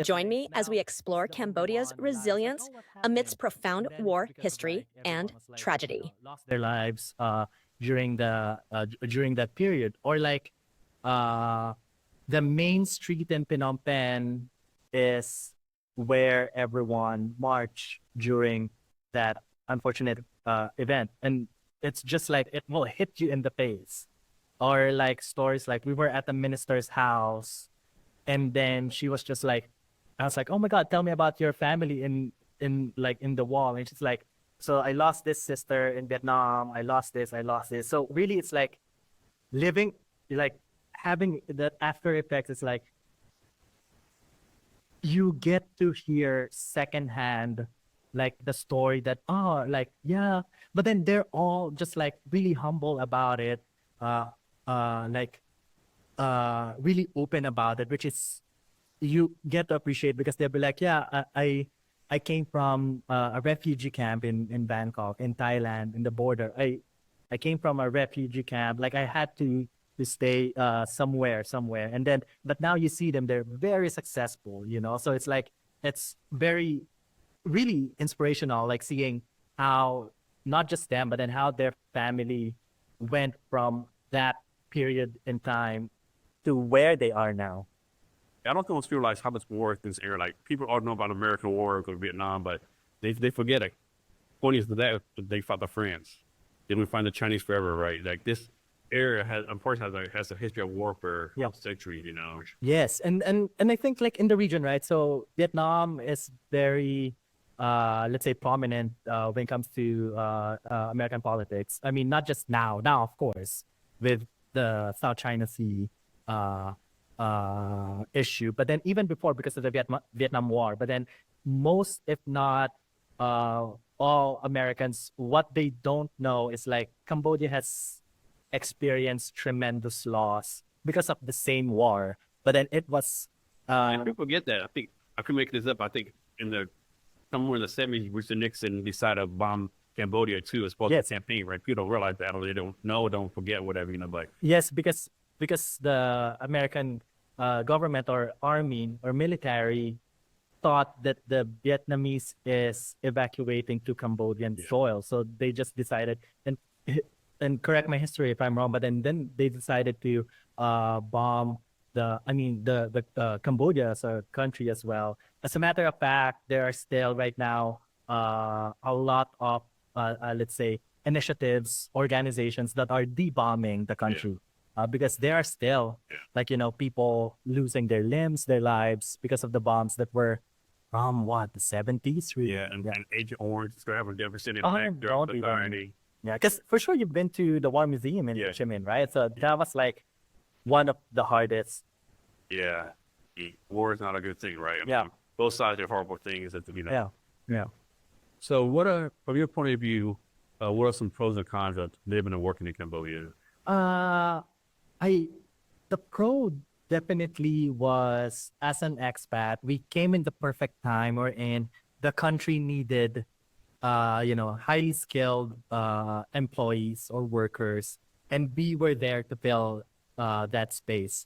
Join me as we explore Cambodia's resilience amidst profound war history and tragedy. Lost their lives during that period, or like uh, the main street in Phnom Penh is where everyone marched during that unfortunate event, and it's just like it will hit you in the face. Or like stories like we were at the minister's house, and then she was just like, I was like, oh my god, tell me about your family in the wall. And she's like, so I lost this sister in Vietnam, I lost this, I lost this. So really it's like living, like having that after effects. It's like you get to hear secondhand like the story that, oh, like yeah, but then they're all just like really humble about it, uh like really open about it, which is you get to appreciate, because they'll be like, yeah, I came from a refugee camp in Bangkok, in Thailand, in the border. I came from a refugee camp. Like I had to stay somewhere, and then but now you see them, they're very successful, you know. So it's like it's very really inspirational, like seeing how not just them, but then how their family went from that period in time to where they are now. I don't think most people realize how much war this era. Like people all know about American war or Vietnam, but they forget it. 20 years to that they fought the France. Then we find the Chinese forever, right? Like this era has unfortunately has a history of warfare Yeah. for centuries, you know. Yes, and I think like in the region, right? So Vietnam is very, let's say, prominent when it comes to American politics. I mean, not just now of course, with the South China Sea uh, issue, but then even before because of the Vietnam War. But then most, if not all Americans, what they don't know is like Cambodia has experienced tremendous loss because of the same war. But then it was And people forget that. I think I could make this up. I think in the somewhere in the 70s, Richard Nixon decided to bomb Cambodia too as part of Yes. the campaign, right? People don't realize that, or they don't know, don't forget, whatever, you know. But yes, because the American government or army or military thought that the Vietnamese is evacuating to Cambodian soil, so they just decided, and correct my history if I'm wrong, but then they decided to bomb the Cambodia as a country as well. As a matter of fact, there are still right now a lot of let's say initiatives, organizations that are debombing the country. Because there are still like, you know, people losing their limbs, their lives because of the bombs that were from what, the 70s? and Agent Orange, Scrabble, devastating Oh, impact don't throughout even. society. Yeah, because for sure you've been to the War Museum in Yeah. Ho Chi Minh, right? So that was like one of the hardest. Yeah, war is not a good thing, right? I mean, Yeah. both sides are horrible things. That, you know. Yeah, yeah. So, what are, from your point of view, what are some pros and cons of living and working in Cambodia? Uh, the pro definitely was, as an expat, we came in the perfect time, or in the country needed, you know, highly skilled employees or workers, and we were there to fill that space.